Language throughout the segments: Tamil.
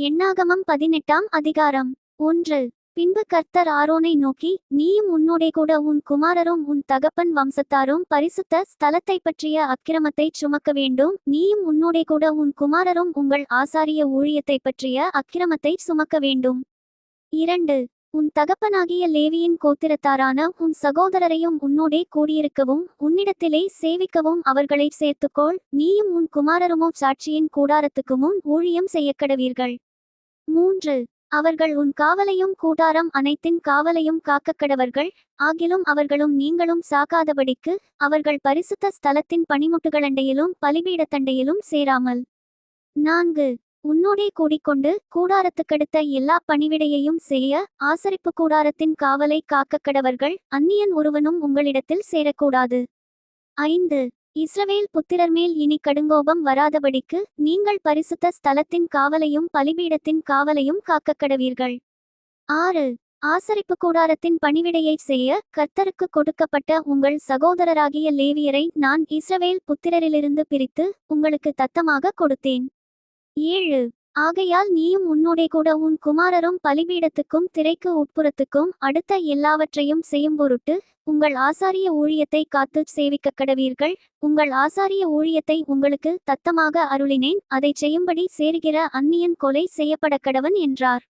எண்ணாகமம் 18ஆம் அதிகாரம் 1. பின்பு கர்த்தர் ஆரோனை நோக்கி, நீயும் உன்னோடே கூட உன் குமாரரும் உன் தகப்பன் வம்சத்தாரும் பரிசுத்த ஸ்தலத்தைப் பற்றிய அக்கிரமத்தைச் சுமக்க வேண்டும். நீயும் உன்னோடே கூட உன் குமாரரும் உங்கள் ஆசாரிய ஊழியத்தைப் பற்றிய அக்கிரமத்தைச் சுமக்க வேண்டும். 2. உன் தகப்பனாகிய லேவியின் கோத்திரத்தாரான உன் சகோதரரையும் உன்னோடே கூடியிருக்கவும் உன்னிடத்திலே சேவிக்கவும் அவர்களை சேர்த்துக்கொள். நீயும் உன் குமாரருமோ சாட்சியின் கூடாரத்துக்கு முன் ஊழியம் செய்யக்கடவீர்கள். 3. அவர்கள் உன் காவலையும் கூடாரம் அனைத்தின் காவலையும் காக்கக்கடவர்கள். ஆகிலும் அவர்களும் நீங்களும் சாகாதபடிக்கு அவர்கள் பரிசுத்த ஸ்தலத்தின் பணிமுட்டுகளண்டையிலும் பலிபீடத்தண்டையிலும் சேராமல். 4. உன்னோடே கூடிக்கொண்டு கூடாரத்துக்கடுத்த எல்லா பணிவிடையையும் செய்ய ஆசரிப்பு கூடாரத்தின் காவலை காக்கக்கடவர்கள். அந்நியன் ஒருவனும் உங்களிடத்தில் சேரக்கூடாது. 5. இஸ்ரவேல் புத்திரர் மேல் இனி கடுங்கோபம் வராதபடிக்கு நீங்கள் பரிசுத்த ஸ்தலத்தின் காவலையும் பலிபீடத்தின் காவலையும் காக்கக்கடவீர்கள். 6. ஆசரிப்பு கூடாரத்தின் பணிவிடையைச் செய்ய கர்த்தருக்கு கொடுக்கப்பட்ட உங்கள் சகோதரராகிய லேவியரை நான் இஸ்ரவேல் புத்திரரிலிருந்து பிரித்து உங்களுக்கு தத்தமாக கொடுத்தேன். 7. ஆகையால் நீயும் உன்னோடே கூட உன் குமாரரும் பலிபீடத்துக்கும் திரைக்கு உட்புறத்துக்கும் அடுத்த எல்லாவற்றையும் செய்யும் பொருட்டு உங்கள் ஆசாரிய ஊழியத்தை காத்து சேவிக்கக்கடவீர்கள். உங்கள் ஆசாரிய ஊழியத்தை உங்களுக்கு தத்தமாக அருளினேன். அதைச் செய்யும்படி சேருகிற அந்நியன் கொலை செய்யப்படக்கடவன் என்றார்.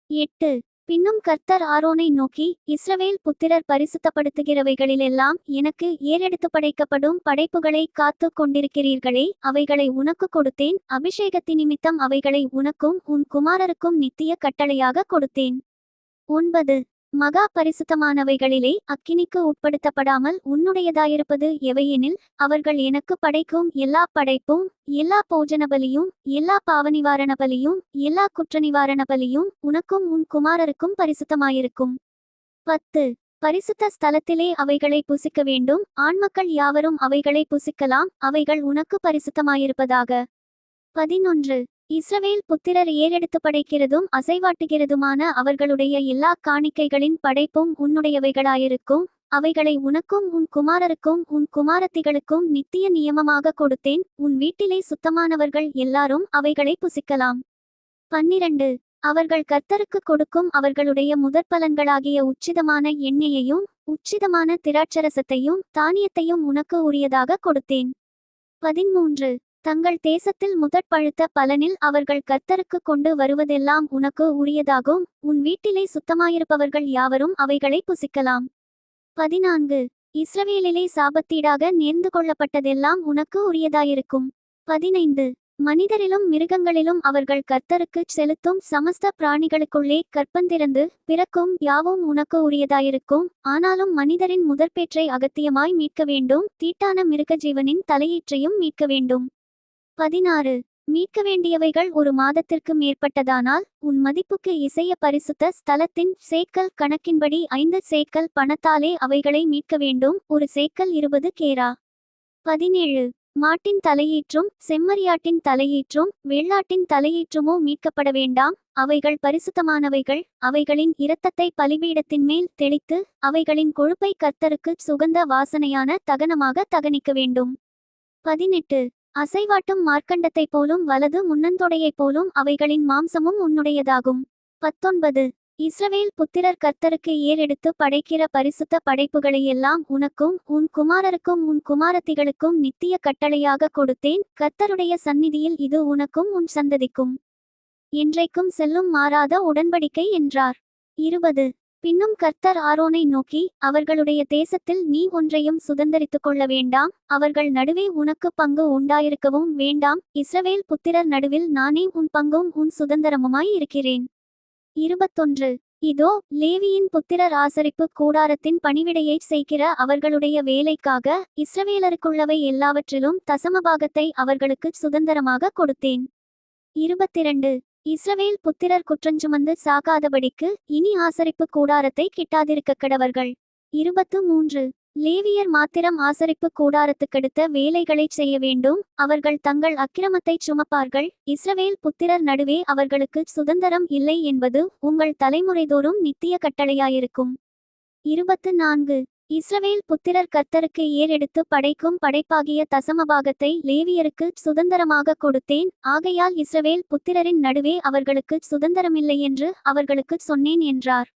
8. பின்னும் கர்த்தர் ஆரோனை நோக்கி, இஸ்ரவேல் புத்திரர் பரிசுத்தப்படுத்துகிறவைகளிலெல்லாம் எனக்கு ஏறெடுத்து படைக்கப்படும் படைப்புகளை காத்து கொண்டிருக்கிறீர்களே, அவைகளை உனக்கு கொடுத்தேன். அபிஷேகத்தினிமித்தம் அவைகளை உனக்கும் உன் குமாரருக்கும் நித்திய கட்டளையாக கொடுத்தேன். 9. மகா பரிசுத்தமானவைகளிலே அக்கினிக்கு உட்படுத்தப்படாமல் உன்னுடையதாயிருப்பது எவையெனில், அவர்கள் எனக்கு படைக்கும் எல்லா படைப்பும் எல்லா போஜன பலியும் எல்லா பாவநிவாரண பலியும் எல்லா குற்றநிவாரண பலியும் உனக்கும் உன் குமாரருக்கும் பரிசுத்தமாயிருக்கும். 10. பரிசுத்த ஸ்தலத்திலே அவைகளை புசிக்க வேண்டும். ஆண்மக்கள் யாவரும் அவைகளை புசிக்கலாம். அவைகள் உனக்கு பரிசுத்தமாயிருப்பதாக. 11. இஸ்ரவேல் புத்திரர் ஏறெடுத்து படைக்கிறதும் அசைவாட்டுகிறதுமான அவர்களுடைய எல்லா காணிக்கைகளின் படைப்பும் உன்னுடையவைகளாயிருக்கும். அவைகளை உனக்கும் உன் குமாரருக்கும் உன் குமாரத்திகளுக்கும் நித்திய நியமமாக கொடுத்தேன். உன் வீட்டிலே சுத்தமானவர்கள் எல்லாரும் அவைகளை புசிக்கலாம். 12. அவர்கள் கர்த்தருக்கு கொடுக்கும் அவர்களுடைய முதற்பலன்களாகிய உச்சிதமான எண்ணெயையும் உச்சிதமான திராட்சரசத்தையும் தானியத்தையும் உனக்கு உரியதாக கொடுத்தேன். 13. தங்கள் தேசத்தில் முதற்பழுத்த பலனில் அவர்கள் கர்த்தருக்கு கொண்டு வருவதெல்லாம் உனக்கு உரியதாகும். உன் வீட்டிலே சுத்தமாயிருப்பவர்கள் யாவரும் அவைகளை புசிக்கலாம். 14. இஸ்ரவேலிலே சாபத்தீடாக நேர்ந்து கொள்ளப்பட்டதெல்லாம் உனக்கு உரியதாயிருக்கும். 15. மனிதரிலும் மிருகங்களிலும் அவர்கள் கர்த்தருக்கு செலுத்தும் சமஸ்த பிராணிகளுக்குள்ளே கற்பந்திறந்து பிறக்கும் யாவும் உனக்கு உரியதாயிருக்கும். ஆனாலும் மனிதரின் முதற்பேற்றை அகத்தியமாய் மீட்க வேண்டும். தீட்டான மிருக ஜீவனின் தலையீற்றையும் மீட்க வேண்டும். 16. மீட்க வேண்டியவைகள் ஒரு மாதத்திற்கு மேற்பட்டதானால் உன் மதிப்புக்கு இசைய பரிசுத்த ஸ்தலத்தின் சேக்கல் கணக்கின்படி 5 சேக்கல் பணத்தாலே அவைகளை மீட்க வேண்டும். ஒரு சேக்கல் 20 கேரா. 17. மாட்டின் தலையீற்றும் செம்மறியாட்டின் தலையீற்றும் வெள்ளாட்டின் தலையீற்றுமோ மீட்கப்பட வேண்டாம். அவைகள் பரிசுத்தமானவைகள். அவைகளின் இரத்தத்தை பலிபீடத்தின் மேல் தெளித்து அவைகளின் கொழுப்பை கர்த்தருக்கு சுகந்த வாசனையான தகனமாக தகனிக்க வேண்டும். 18. அசைவாட்டும் மார்க்கண்டத்தைப் போலும் வலது முன்னந்தொடையைப் போலும் அவைகளின் மாம்சமும் உன்னுடையதாகும். 19. இஸ்ரவேல் புத்திரர் கர்த்தருக்கு ஏறெடுத்து படைக்கிற பரிசுத்த படைப்புகளையெல்லாம் உனக்கும் உன் குமாரருக்கும் உன் குமாரத்திகளுக்கும் நித்திய கட்டளையாக கொடுத்தேன். கர்த்தருடைய சந்நிதியில் இது உனக்கும் உன் சந்ததிக்கும் என்றைக்கும் செல்லும் மாறாத உடன்படிக்கை என்றார். 20. பின்னும் கர்த்தர் ஆரோனை நோக்கி, அவர்களுடைய தேசத்தில் நீ ஒன்றையும் சுதந்தரித்துக் கொள்ள வேண்டாம். அவர்கள் நடுவே உனக்கு பங்கு உண்டாயிருக்கவும் வேண்டாம். இஸ்ரவேல் புத்திரர் நடுவில் நானே உன் பங்கும் உன் சுதந்தரமுமாய் இருக்கிறேன். 21. இதோ, லேவியின் புத்திரர் ஆசரிப்பு கூடாரத்தின் பணிவிடையைச் செய்கிற அவர்களுடைய வேலைக்காக இஸ்ரவேலருக்குள்ளவை எல்லாவற்றிலும் தசமபாகத்தை அவர்களுக்கு சுதந்தரமாக கொடுத்தேன். 22. இஸ்ரவேல் புத்திரர் குற்றஞ்சுமந்து சாகாதபடிக்கு இனி ஆசரிப்பு கூடாரத்தை கிட்டாதிருக்கக்கடவர்கள். 23. லேவியர் மாத்திரம் ஆசரிப்பு கூடாரத்துக்கடுத்த வேலைகளைச் செய்ய வேண்டும். அவர்கள் தங்கள் அக்கிரமத்தைச் சுமப்பார்கள். இஸ்ரவேல் புத்திரர் நடுவே அவர்களுக்கு சுதந்தரம் இல்லை என்பது உங்கள் தலைமுறைதோறும் நித்திய கட்டளையாயிருக்கும். 24. இஸ்ரவேல் புத்திரர் கர்த்தருக்கு ஏறெடுத்து படைக்கும் படைப்பாகிய தசமபாகத்தை லேவியருக்கு சுதந்தரமாக கொடுத்தேன். ஆகையால் இஸ்ரவேல் புத்திரரின் நடுவே அவர்களுக்கு சுதந்தரமில்லை என்று அவர்களுக்கு சொன்னேன் என்றார்.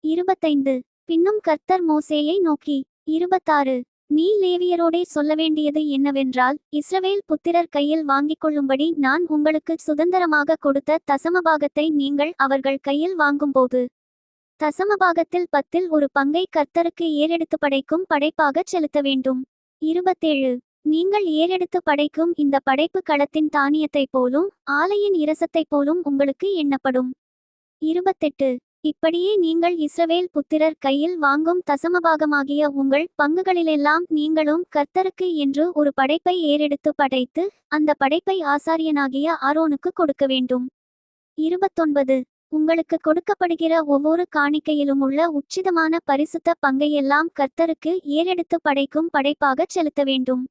25. பின்னும் கர்த்தர் மோசேயை நோக்கி 26. நீ லேவியரோடே சொல்லவேண்டியது என்னவென்றால், இஸ்ரவேல் புத்திரர் கையில் வாங்கிக்கொள்ளும்படி நான் உங்களுக்கு சுதந்தரமாக கொடுத்த தசமபாகத்தை நீங்கள் அவர்கள் கையில் வாங்கும்போது தசமபாகத்தில் 10ல் ஒரு பங்கை கர்த்தருக்கு ஏறெடுத்து படைக்கும் படைப்பாகச் செலுத்த வேண்டும். 27. நீங்கள் ஏறெடுத்து படைக்கும் இந்த படைப்பு களத்தின் தானியத்தைப் போலும் ஆலையின் இரசத்தைப் போலும் உங்களுக்கு எண்ணப்படும். 28. இப்படியே நீங்கள் இஸ்ரவேல் புத்திரர் கையில் வாங்கும் தசமபாகமாகிய உங்கள் பங்குகளிலெல்லாம் நீங்களும் கர்த்தருக்கு என்று ஒரு படைப்பை ஏறெடுத்து படைத்து அந்த படைப்பை ஆசாரியனாகிய ஆரோனுக்கு கொடுக்க வேண்டும். 29. உங்களுக்கு கொடுக்கப்படுகிற ஒவ்வொரு காணிக்கையிலும் உள்ள உச்சிதமான பரிசுத்த பங்கையெல்லாம் கர்த்தருக்கு ஏறெடுத்து படைக்கும் படைப்பாகச் செலுத்த வேண்டும்.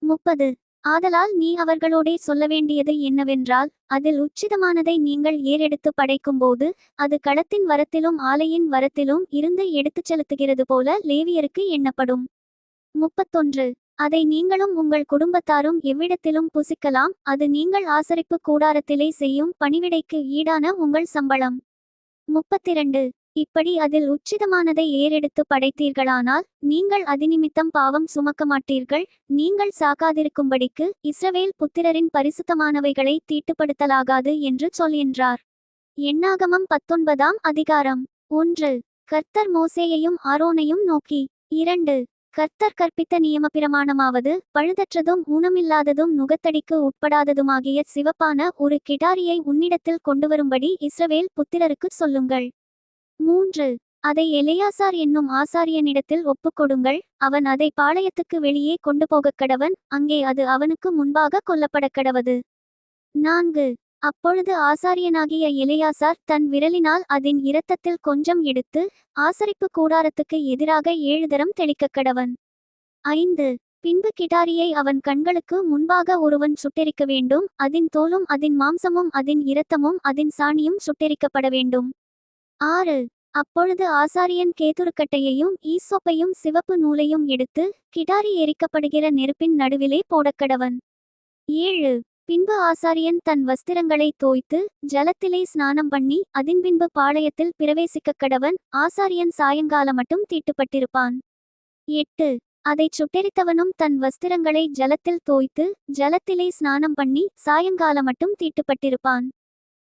30. ஆதலால் நீ அவர்களோடே சொல்லவேண்டியது என்னவென்றால், அதில் உச்சிதமானதை நீங்கள் ஏறெடுத்து படைக்கும்போது அது களத்தின் வரத்திலும் ஆலையின் வரத்திலும் இருந்து எடுத்துச் செலுத்துகிறது போல லேவியருக்கு எண்ணப்படும். 31. அதை நீங்களும் உங்கள் குடும்பத்தாரும் எவ்விடத்திலும் புசிக்கலாம். அது நீங்கள் ஆசரிப்பு கூடாரத்திலே செய்யும் பணிவிடைக்கு ஈடான உங்கள் சம்பளம். 32. இப்படி அதில் உச்சிதமானதை ஏறெடுத்து படைத்தீர்களானால் நீங்கள் அதிநிமித்தம் பாவம் சுமக்க மாட்டீர்கள். நீங்கள் சாகாதிருக்கும்படிக்கு இஸ்ரவேல் புத்திரரின் பரிசுத்தமானவைகளை தீட்டுப்படுத்தலாகாது என்று சொல் என்றார். எண்ணாகமம் 19ஆம் அதிகாரம். 1. கர்த்தர் மோசேயையும் ஆரோனையும் நோக்கி 2. கர்த்தர் கற்பித்த நியமப்பிரமாணமாவது, பழுதற்றதும் ஊனமில்லாததும் நுகத்தடிக்கு உட்படாததுமாகிய சிவப்பான ஒரு கிடாரியை உன்னிடத்தில் கொண்டுவரும்படி இஸ்ரவேல் புத்திரருக்குச் சொல்லுங்கள். 3. அதை எலெயாசார் என்னும் ஆசாரியனிடத்தில் ஒப்புக்கொடுங்கள். அவன் அதை பாளையத்துக்கு வெளியே கொண்டு போகக்கடவன். அங்கே அது அவனுக்கு முன்பாக கொல்லப்படக்கடவது. 4. அப்பொழுது ஆசாரியனாகிய எலெயாசார் தன் விரலினால் அதன் இரத்தத்தில் கொஞ்சம் எடுத்து ஆசரிப்பு கூடாரத்துக்கு எதிராக 7 தரம் தெளிக்கக்கடவன். 5. பின்பு கிடாரியை அவன் கண்களுக்கு முன்பாக ஒருவன் சுட்டெரிக்க வேண்டும். அதின் தோலும் அதின் மாம்சமும் அதின் இரத்தமும் அதின் சாணியும் சுட்டெரிக்கப்பட வேண்டும். 6. அப்பொழுது ஆசாரியன் கேதுருக்கட்டையையும் ஈசோப்பையும் சிவப்பு நூலையும் எடுத்து கிடாரி எரிக்கப்படுகிற நெருப்பின் நடுவிலே போடக்கடவன். 7. பின்பு ஆசாரியன் தன் வஸ்திரங்களை தோய்த்து ஜலத்திலே ஸ்நானம் பண்ணி அதின்பின்பு பாளையத்தில் பிரவேசிக்கக்கடவன். ஆசாரியன் சாயங்கால மட்டும் தீட்டுப்பட்டிருப்பான். 8. அதைச் சுட்டெரித்தவனும் தன் வஸ்திரங்களை ஜலத்தில் தோய்த்து ஜலத்திலே ஸ்நானம் பண்ணி சாயங்கால மட்டும் தீட்டுப்பட்டிருப்பான்.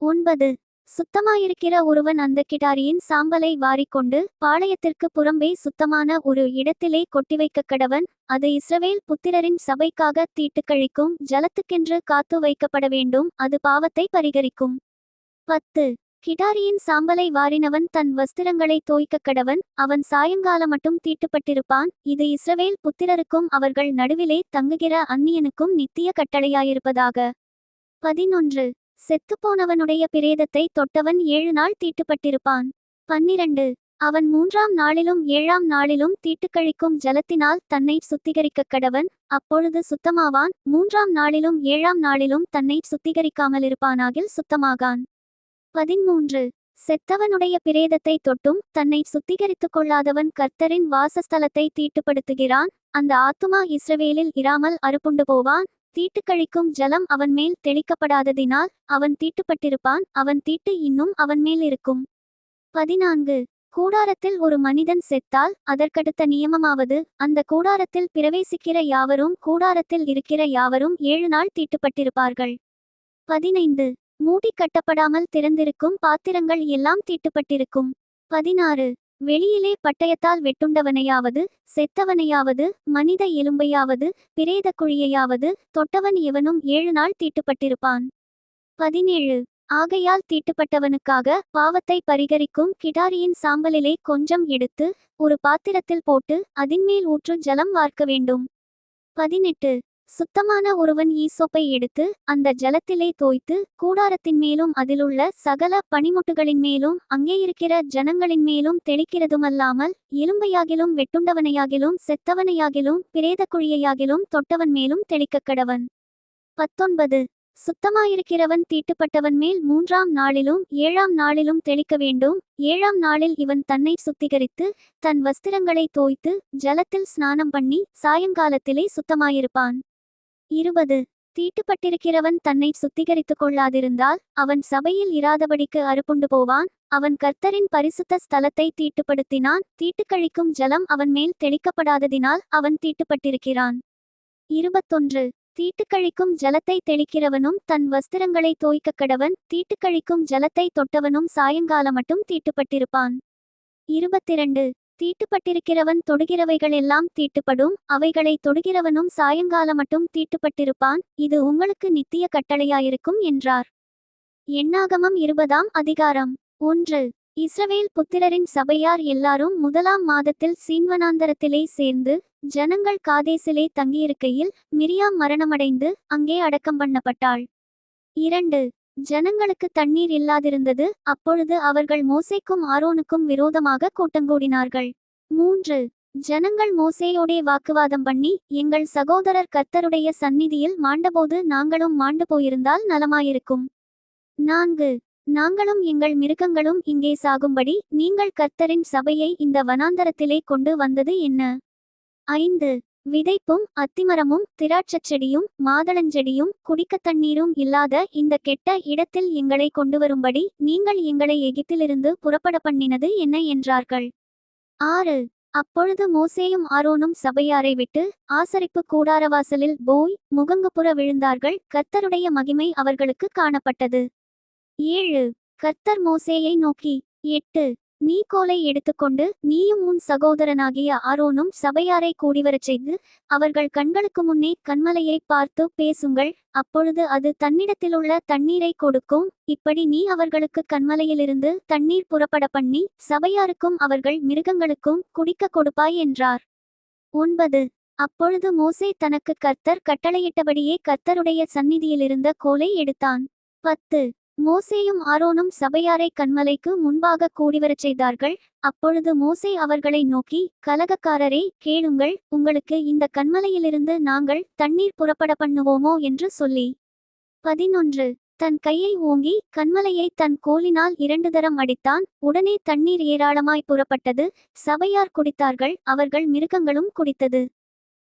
9. சுத்தமாயிருக்கிற ஒருவன் அந்த கிடாரியின் சாம்பலை வாரிக்கொண்டு பாளையத்திற்கு புறம்பே சுத்தமான ஒரு இடத்திலே கொட்டிவைக்கக்கடவன். அது இஸ்ரவேல் புத்திரரின் சபைக்காக தீட்டுக்கழிக்கும் ஜலத்துக்கென்று காத்து வைக்கப்பட வேண்டும். அது பாவத்தை பரிகரிக்கும். 10. கிடாரியின் சாம்பலை வாரினவன் தன் வஸ்திரங்களை தோய்க்கக்கடவன். அவன் சாயங்கால மட்டும் தீட்டுப்பட்டிருப்பான். இது இஸ்ரவேல் புத்திரருக்கும் அவர்கள் நடுவிலே தங்குகிற அந்நியனுக்கும் நித்திய கட்டளையாயிருப்பதாக. 11. செத்துப்போனவனுடைய பிரேதத்தை தொட்டவன் 7 நாள் தீட்டுப்பட்டிருப்பான். 12. அவன் 3ஆம் நாளிலும் 7ஆம் நாளிலும் தீட்டுக்கழிக்கும் ஜலத்தினால் தன்னை சுத்திகரிக்கக்கடவன். அப்பொழுது சுத்தமாவான். 3ஆம் நாளிலும் 7ஆம் நாளிலும் தன்னை சுத்திகரிக்காமலிருப்பானாகில் சுத்தமாகான். 13. செத்தவனுடைய பிரேதத்தை தொட்டும் தன்னை சுத்திகரித்துக் கொள்ளாதவன் கர்த்தரின் வாசஸ்தலத்தை தீட்டுப்படுத்துகிறான். அந்த ஆத்துமா இஸ்ரவேலில் இராமல் அறுப்புண்டு போவான். தீட்டுக்கழிக்கும் ஜலம் அவன் மேல் தெளிக்கப்படாததினால் அவன் தீட்டுப்பட்டிருப்பான். அவன் தீட்டு இன்னும் அவன் மேல் இருக்கும். 14. கூடாரத்தில் ஒரு மனிதன் செத்தால் அதற்கடுத்த நியமமாவது, அந்த கூடாரத்தில் பிரவேசிக்கிற யாவரும் கூடாரத்தில் இருக்கிற யாவரும் 7 நாள் தீட்டுப்பட்டிருப்பார்கள். 15. மூடி கட்டப்படாமல் திறந்திருக்கும் பாத்திரங்கள் எல்லாம் தீட்டுப்பட்டிருக்கும். 16. வெளியிலே பட்டயத்தால் வெட்டுண்டவனையாவது செத்தவனையாவது மனித எலும்பையாவது பிரேத குழியையாவது தொட்டவன் எவனும் 7 நாள் தீட்டுப்பட்டிருப்பான். 17. ஆகையால் தீட்டுப்பட்டவனுக்காக பாவத்தை பரிகரிக்கும் கிடாரியின் சாம்பலிலே கொஞ்சம் எடுத்து ஒரு பாத்திரத்தில் போட்டு அதின்மேல் ஊற்று ஜலம் வார்க்க வேண்டும். 18. சுத்தமான ஒருவன் ஈசோப்பை எடுத்து அந்த ஜலத்திலே தோய்த்து கூடாரத்தின் மேலும் அதிலுள்ள சகல பனிமுட்டுகளின் மேலும் அங்கேயிருக்கிற ஜனங்களின் மேலும் தெளிக்கிறதுமல்லாமல் எலும்பையாகிலும் வெட்டுண்டவனையாகிலும் செத்தவனையாகிலும் பிரேத குழியையாகிலும் தொட்டவன் மேலும் தெளிக்கக்கடவன். 19. சுத்தமாயிருக்கிறவன் தீட்டுப்பட்டவன் மேல் 3ஆம் நாளிலும் 7ஆம் நாளிலும் தெளிக்க வேண்டும். 7ஆம் நாளில் இவன் தன்னை சுத்திகரித்து தன் வஸ்திரங்களை தோய்த்து ஜலத்தில் ஸ்நானம் பண்ணி சாயங்காலத்திலே சுத்தமாயிருப்பான். 20 தீட்டுப்பட்டிருக்கிறவன் தன்னை சுத்திகரித்துக் கொள்ளாதிருந்தால் அவன் சபையில் இராதபடிக்கு அறுப்புண்டு போவான். அவன் கர்த்தரின் பரிசுத்த ஸ்தலத்தை தீட்டுப்படுத்தினான். தீட்டுக்கழிக்கும் ஜலம் அவன் மேல் தெளிக்கப்படாததினால் அவன் தீட்டுப்பட்டிருக்கிறான். 21 தீட்டுக்கழிக்கும் ஜலத்தை தெளிக்கிறவனும் தன் வஸ்திரங்களை தோய்க்கக் கடவன். தீட்டுக்கழிக்கும் ஜலத்தை தொட்டவனும் சாயங்காலம் மட்டும் தீட்டுப்பட்டிருப்பான். 22 தீட்டுப்பட்டிருக்கிறவன் தொடுகிறவைகள் எல்லாம் தீட்டுப்படும். அவைகளை தொடுகிறவனும் சாயங்காலம் மட்டும் தீட்டுப்பட்டிருப்பான். இது உங்களுக்கு நித்திய கட்டளையாயிருக்கும் என்றார். எண்ணாகமம் 20ஆம் அதிகாரம். 1 இஸ்ரவேல் புத்திரரின் சபையார் எல்லாரும் 1ஆம் மாதத்தில் சீன்வனாந்தரத்திலே சேர்ந்து ஜனங்கள் காதேசிலே தங்கியிருக்கையில் மிரியாம் மரணமடைந்து அங்கே அடக்கம் பண்ணப்பட்டாள். 2 ஜனங்களுக்கு தண்ணீர் இல்லாதிருந்தது. அப்பொழுது அவர்கள் மோசேக்கும் ஆரோனுக்கும் விரோதமாக கூட்டங்கூடினார்கள். 3 ஜனங்கள் மோசேயோடே வாக்குவாதம் பண்ணி, எங்கள் சகோதரர் கர்த்தருடைய சந்நிதியில் மாண்டபோது நாங்களும் மாண்டு போயிருந்தால் நலமாயிருக்கும். 4 நாங்களும் எங்கள் மிருகங்களும் இங்கே சாகும்படி நீங்கள் கர்த்தரின் சபையை இந்த வனாந்தரத்திலே கொண்டு வந்தது என்ன? 5 விதைப்பும் அத்திமரமும் திராட்சச் செடியும் மாதளஞ்செடியும் குடிக்க தண்ணீரும் இல்லாத இந்த கெட்ட இடத்தில் எங்களை கொண்டுவரும்படி நீங்கள் எங்களை எகிப்திலிருந்து புறப்பட பண்ணினது என்ன என்றார்கள். 6 அப்பொழுது மோசேயும் ஆரோனும் சபையாரை விட்டு ஆசரிப்பு கூடாரவாசலில் போய் முகங்குப்புற விழுந்தார்கள். கர்த்தருடைய மகிமை அவர்களுக்கு காணப்பட்டது. 7 கர்த்தர் மோசேயை நோக்கி, 8 நீ கோலை எடுத்துக்கொண்டு நீயும் உன் சகோதரனாகிய ஆரோனும் சபையாரை கூடிவரச் செய்து அவர்கள் கண்களுக்கு முன்னே கன்மலையை பார்த்து பேசுங்கள். அப்பொழுது அது தன்னிடத்திலுள்ள தண்ணீரை கொடுக்கும். இப்படி நீ அவர்களுக்கு கன்மலையிலிருந்து தண்ணீர் புறப்பட பண்ணி சபையாருக்கும் அவர்கள் மிருகங்களுக்கும் குடிக்க கொடுப்பாய் என்றார். 9 அப்பொழுது மோசே தனக்கு கர்த்தர் கட்டளையிட்டபடியே கர்த்தருடைய சந்நிதியிலிருந்த கோலை எடுத்தான். 10 மோசேயும் ஆரோனும் சபையாரை கன்மலைக்கு முன்பாக கூடிவரச் செய்தார்கள். அப்பொழுது மோசே அவர்களை நோக்கி, கலகக்காரரே கேளுங்கள், உங்களுக்கு இந்த கன்மலையிலிருந்து நாங்கள் தண்ணீர் புறப்பட பண்ணுவோமோ என்று சொல்லி. 11 தன் கையை ஓங்கி கன்மலையை தன் கோலினால் 2 தரம் அடித்தான். உடனே தண்ணீர் ஏராளமாய் புறப்பட்டது. சபையார் குடித்தார்கள், அவர்கள் மிருகங்களும் குடித்தது.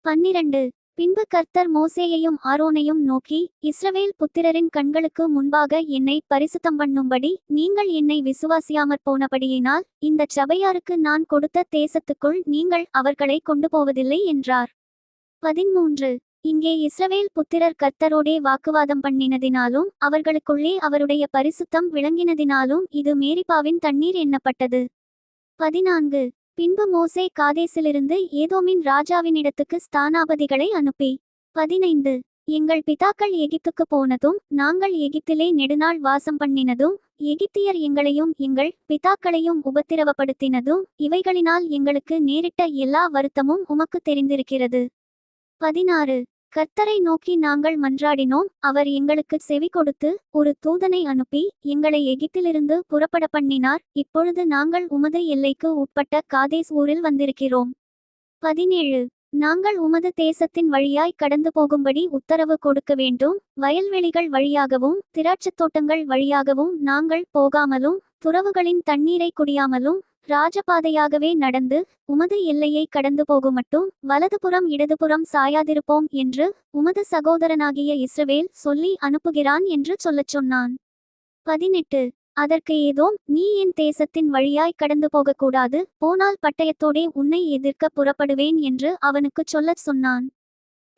12 பின்பு கர்த்தர் மோசேயையும் ஆரோனையும் நோக்கி, இஸ்ரவேல் புத்திரரின் கண்களுக்கு முன்பாக என்னை பரிசுத்தம் பண்ணும்படி நீங்கள் என்னை விசுவாசியாமற் போனபடியினால் இந்த சபையாருக்கு நான் கொடுத்த தேசத்துக்குள் நீங்கள் அவர்களை கொண்டு போவதில்லை என்றார். 13 இங்கே இஸ்ரவேல் புத்திரர் கர்த்தரோடே வாக்குவாதம் பண்ணினதினாலும் அவர்களுக்குள்ளே அவருடைய பரிசுத்தம் விளங்கினதினாலும் இது மேரிபாவின் தண்ணீர் எண்ணப்பட்டது. 14 பின்பு மோசே காதேசிலிருந்து ஏதோமின் ராஜாவினிடத்துக்கு ஸ்தானாபதிகளை அனுப்பி, 15 எங்கள் பிதாக்கள் எகிப்துக்கு போனதும் நாங்கள் எகிப்திலே நெடுநாள் வாசம் பண்ணினதும் எகிப்தியர் எங்களையும் எங்கள் பிதாக்களையும் உபத்திரவப்படுத்தினதும் இவைகளினால் எங்களுக்கு நேரிட்ட எல்லா வருத்தமும் உமக்கு தெரிந்திருக்கிறது. 16 கர்த்தரை நோக்கி நாங்கள் மன்றாடினோம். அவர் எங்களுக்கு செவி கொடுத்து ஒரு தூதனை அனுப்பி எங்களை எகிப்திலிருந்து புறப்பட பண்ணினார். இப்பொழுது நாங்கள் உமது எல்லைக்கு உட்பட்ட காதேஸ் ஊரில் வந்திருக்கிறோம். 17 நாங்கள் உமது தேசத்தின் வழியாய் கடந்து போகும்படி உத்தரவு கொடுக்க வேண்டும். வயல்வெளிகள் வழியாகவும் திராட்சத் தோட்டங்கள் வழியாகவும் நாங்கள் போகாமலும் துறவுகளின் தண்ணீரை குடியாமலும் ராஜபாதையாகவே நடந்து உமது எல்லையை கடந்து போகுமட்டும் வலதுபுறம் இடதுபுறம் சாயாதிருப்போம் என்று உமது சகோதரனாகிய இஸ்ரவேல் சொல்லி அனுப்புகிறான் என்று சொல்லச் சொன்னான். 18 அதற்கு ஏதோம், நீ என் தேசத்தின் வழியாய் கடந்து போகக்கூடாது, போனால் பட்டயத்தோடே உன்னை எதிர்க்க புறப்படுவேன் என்று அவனுக்குச் சொல்லச் சொன்னான்.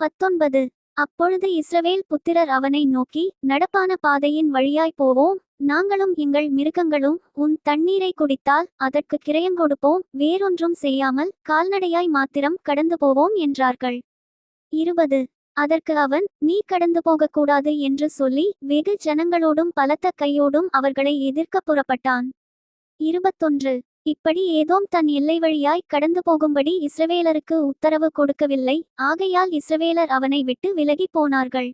19 அப்பொழுது இஸ்ரவேல் புத்திரர் அவனை நோக்கி, நடப்பான பாதையின் வழியாய் போவோம், நாங்களும் எங்கள் மிருகங்களும் உன் தண்ணீரை குடித்தால் அதற்கு கிரயங்கொடுப்போம், வேறொன்றும் செய்யாமல் கால்நடையாய் மாத்திரம் கடந்து போவோம் என்றார்கள். 20 அதற்கு அவன், நீ கடந்து போகக்கூடாது என்று சொல்லி வெகு ஜனங்களோடும் பலத்த கையோடும் அவர்களை எதிர்க்க புறப்பட்டான். 21 இப்படி ஏதோம் தன் எல்லை வழியாய் கடந்து போகும்படி இஸ்ரவேலருக்கு உத்தரவு கொடுக்கவில்லை. ஆகையால் இஸ்ரவேலர் அவனை விட்டு விலகி போனார்கள்.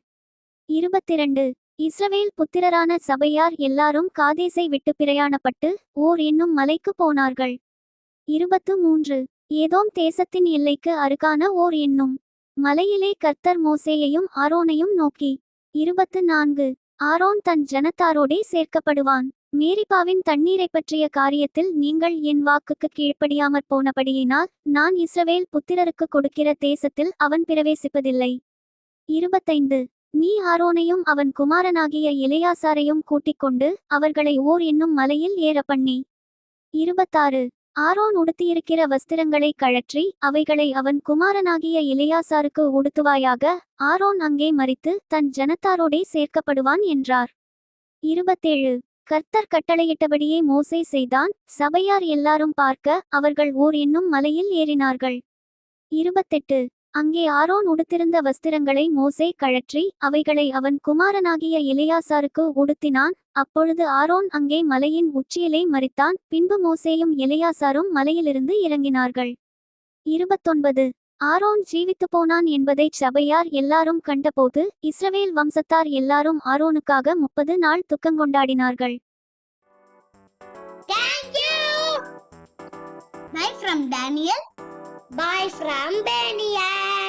22 இஸ்ரவேல் புத்திரரான சபையார் எல்லாரும் காதேசை விட்டு பிரயாணப்பட்டு ஓர் என்னும் மலைக்கு போனார்கள். 23 ஏதோம் தேசத்தின் எல்லைக்கு அருகான ஓர் என்னும் மலையிலே கர்த்தர் மோசேயையும் ஆரோனையும் நோக்கி, 24 ஆரோன் தன் ஜனத்தாரோடே சேர்க்கப்படுவான். மேரிபாவின் தண்ணீரை பற்றிய காரியத்தில் நீங்கள் என் வாக்குக்கு கீழ்ப்படியாமற் போனபடியினால் நான் இஸ்ரவேல் புத்திரருக்கு கொடுக்கிற தேசத்தில் அவன் பிரவேசிப்பதில்லை. 25 நீ ஆரோனையும் அவன் குமாரனாகிய எலெயாசாரையும் கூட்டிக் கொண்டு அவர்களை ஓர் என்னும் மலையில் ஏற பண்ணி. 26 ஆரோன் உடுத்தியிருக்கிற வஸ்திரங்களை கழற்றி அவைகளை அவன் குமாரனாகிய எலெயாசாருக்கு உடுத்துவாயாக. ஆரோன் அங்கே மரித்து தன் ஜனத்தாரோடே சேர்க்கப்படுவான் என்றார். 27 கர்த்தர் கட்டளையிட்டபடியே மோசே செய்தான். சபையார் எல்லாரும் பார்க்க அவர்கள் ஓர் என்னும் மலையில் ஏறினார்கள். 28 அங்கே ஆரோன் உடுத்திருந்த வஸ்திரங்களை மோசே கழற்றி அவைகளை அவன் குமாரனாகிய எலெயாசாருக்கு உடுத்தினான். அப்பொழுது ஆரோன் அங்கே மலையின் உச்சியிலே மரித்தான். பின்பு மோசேயும் எலெயாசாரும் மலையிலிருந்து இறங்கினார்கள். 29 ஆரோன் ஜீவித்து போனான் என்பதைச் சபையார் எல்லாரும் கண்டபோது இஸ்ரவேல் வம்சத்தார் எல்லாரும் ஆரோனுக்காக 30 நாள் துக்கங்கொண்டாடினார்கள். Thank you. Bye from Daniel. Bye from Daniel.